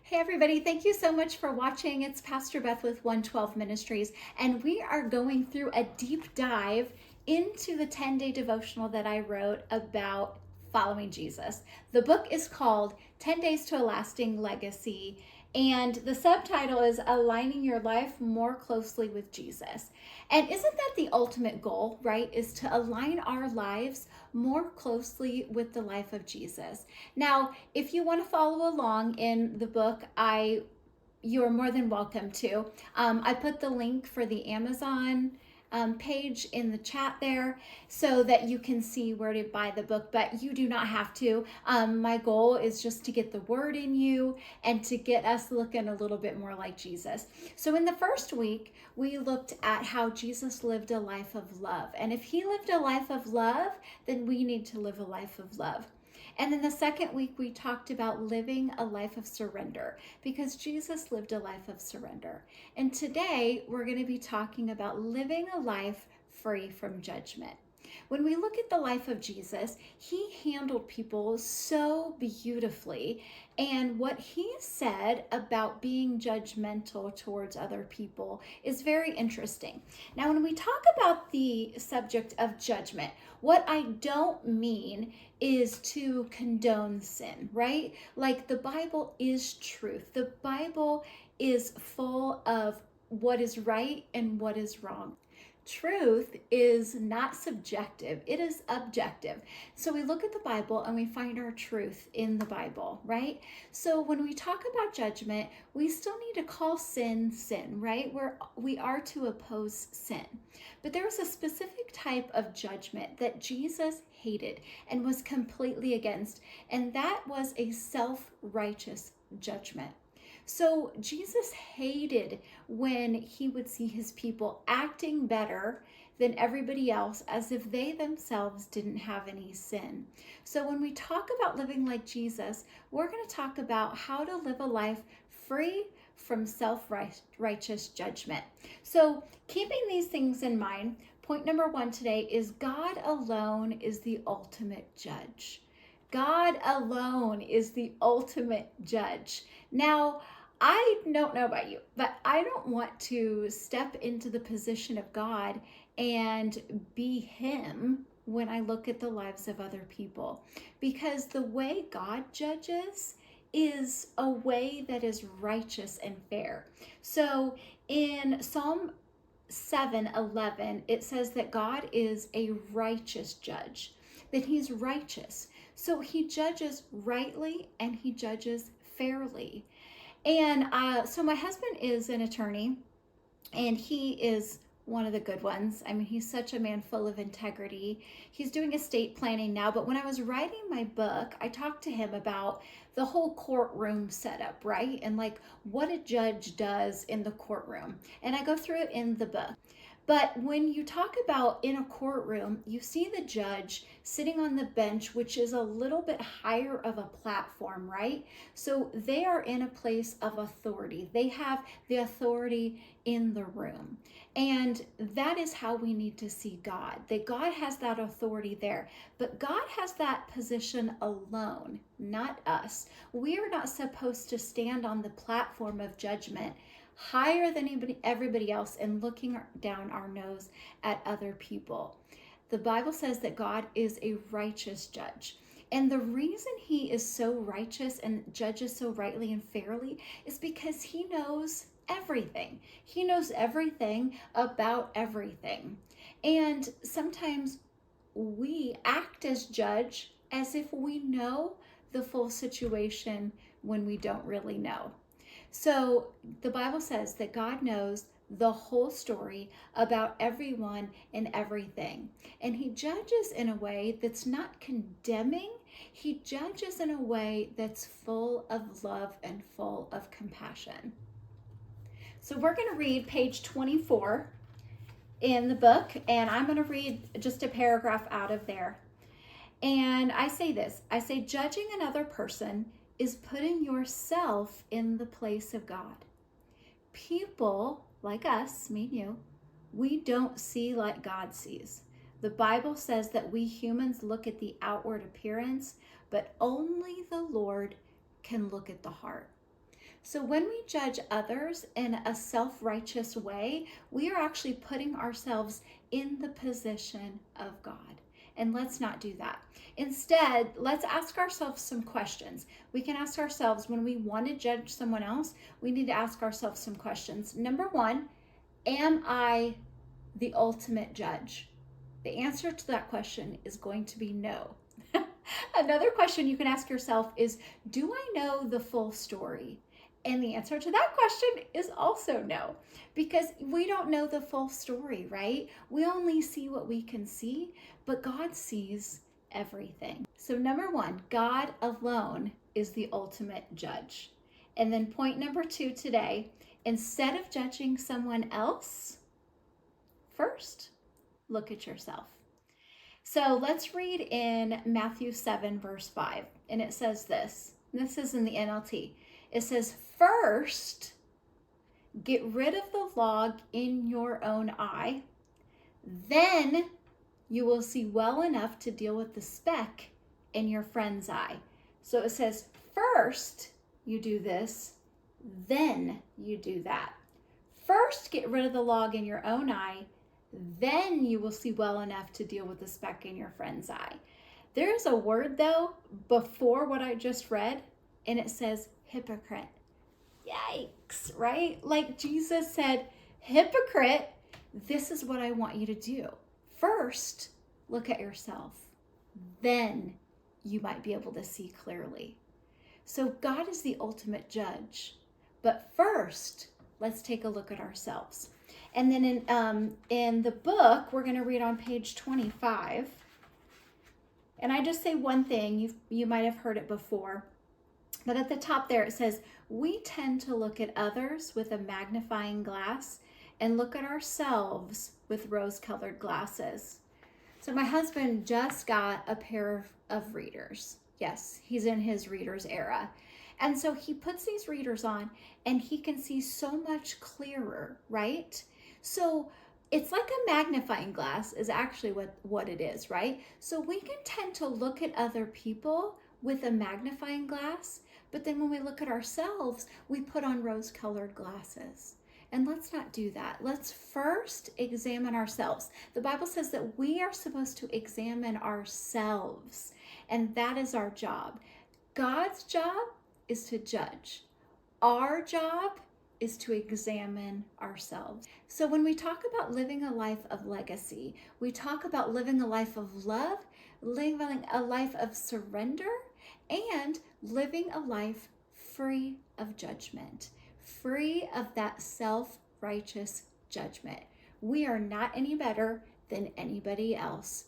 Hey everybody, thank you so much for watching. It's Pastor Beth with 112 Ministries, and we are going through a deep dive into the 10-day devotional that I wrote about following Jesus. The book is called 10 Days to a Lasting Legacy, and the subtitle is Aligning Your Life More Closely with Jesus. And isn't that the ultimate goal, right? Is to align our lives more closely with the life of Jesus. Now, if you want to follow along in the book, you're more than welcome to. I put the link for the Amazon page in the chat there so that you can see where to buy the book, but you do not have to. My goal is just to get the word in you and to get us looking a little bit more like Jesus. So in the first week, we looked at how Jesus lived a life of love. And if he lived a life of love, then we need to live a life of love. And then the second week, we talked about living a life of surrender because Jesus lived a life of surrender. And today, we're going to be talking about living a life free from judgment. When we look at the life of Jesus, he handled people so beautifully. And what he said about being judgmental towards other people is very interesting. Now, when we talk about the subject of judgment, what I don't mean is to condone sin, right? Like the Bible is truth. The Bible is full of what is right and what is wrong. Truth is not subjective, it is objective. So we look at the Bible and we find our truth in the Bible, right? So when we talk about judgment, we still need to call sin sin, right? We are to oppose sin. But there was a specific type of judgment that Jesus hated and was completely against, and that was a self-righteous judgment. So Jesus hated when he would see his people acting better than everybody else as if they themselves didn't have any sin. So when we talk about living like Jesus, we're going to talk about how to live a life free from self-righteous judgment. So keeping these things in mind, point number 1 today is God alone is the ultimate judge. God alone is the ultimate judge. Now, I don't know about you, but I don't want to step into the position of God and be him when I look at the lives of other people. Because the way God judges is a way that is righteous and fair. So in Psalm 7:11, it says that God is a righteous judge, that he's righteous. So he judges rightly and he judges fairly. And so my husband is an attorney, and he is one of the good ones. I mean, he's such a man full of integrity. He's doing estate planning now, but when I was writing my book, I talked to him about the whole courtroom setup, right? And like what a judge does in the courtroom. And I go through it in the book. But when you talk about in a courtroom, you see the judge sitting on the bench, which is a little bit higher of a platform, right? So they are in a place of authority. They have the authority in the room. And that is how we need to see God, that God has that authority there. But God has that position alone, not us. We are not supposed to stand on the platform of judgment higher than everybody else and looking down our nose at other people. The Bible says that God is a righteous judge. And the reason he is so righteous and judges so rightly and fairly is because he knows everything. He knows everything about everything. And sometimes we act as judge as if we know the full situation when we don't really know. So the Bible says that God knows the whole story about everyone and everything. And he judges in a way that's not condemning. He judges in a way that's full of love and full of compassion. So we're going to read page 24 in the book, and I'm going to read just a paragraph out of there. And I say this, I say, judging another person is putting yourself in the place of God. People like us, me and you, we don't see like God sees. The Bible says that we humans look at the outward appearance, but only the Lord can look at the heart. So when we judge others in a self-righteous way, we are actually putting ourselves in the position of God. And let's not do that. Instead, let's ask ourselves some questions. We can ask ourselves, when we want to judge someone else, we need to ask ourselves some questions. Number one, am I the ultimate judge? The answer to that question is going to be no. Another question you can ask yourself is, do I know the full story? And the answer to that question is also no, because we don't know the full story, right? We only see what we can see, but God sees everything. So number one, God alone is the ultimate judge. And then point number two today, instead of judging someone else, first, look at yourself. So let's read in Matthew 7, verse 5. And it says this. This is in the NLT. It says, first, get rid of the log in your own eye. Then you will see well enough to deal with the speck in your friend's eye. So it says, first you do this, then you do that. First, get rid of the log in your own eye. Then you will see well enough to deal with the speck in your friend's eye. There's a word, though, before what I just read, and it says hypocrite. Yikes, right? Like Jesus said, hypocrite, this is what I want you to do. First, look at yourself. Then you might be able to see clearly. So God is the ultimate judge. But first, let's take a look at ourselves. And then in the book, we're going to read on page 25. And I just say one thing, you might have heard it before, but at the top there it says, we tend to look at others with a magnifying glass and look at ourselves with rose-colored glasses. So my husband just got a pair of readers. Yes, he's in his readers era. And so he puts these readers on and he can see so much clearer, right? So it's like a magnifying glass is actually what it is, right? So we can tend to look at other people with a magnifying glass, but then when we look at ourselves, we put on rose-colored glasses. And let's not do that. Let's first examine ourselves. The Bible says that we are supposed to examine ourselves, and that is our job. God's job is to judge. Our job is to examine ourselves. So when we talk about living a life of legacy, we talk about living a life of love, living a life of surrender, and living a life free of judgment, free of that self-righteous judgment. We are not any better than anybody else.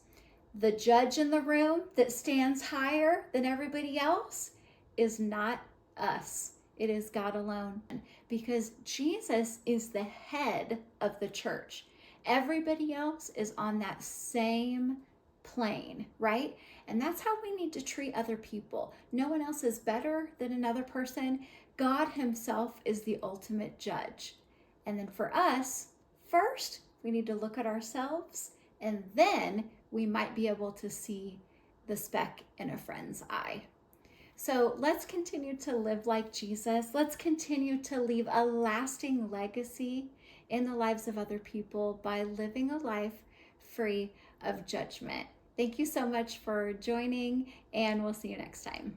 The judge in the room that stands higher than everybody else is not us. It is God alone, because Jesus is the head of the church. Everybody else is on that same plane, right? And that's how we need to treat other people. No one else is better than another person. God himself is the ultimate judge. And then for us, first, we need to look at ourselves, and then we might be able to see the speck in a friend's eye. So let's continue to live like Jesus. Let's continue to leave a lasting legacy in the lives of other people by living a life free of judgment. Thank you so much for joining, and we'll see you next time.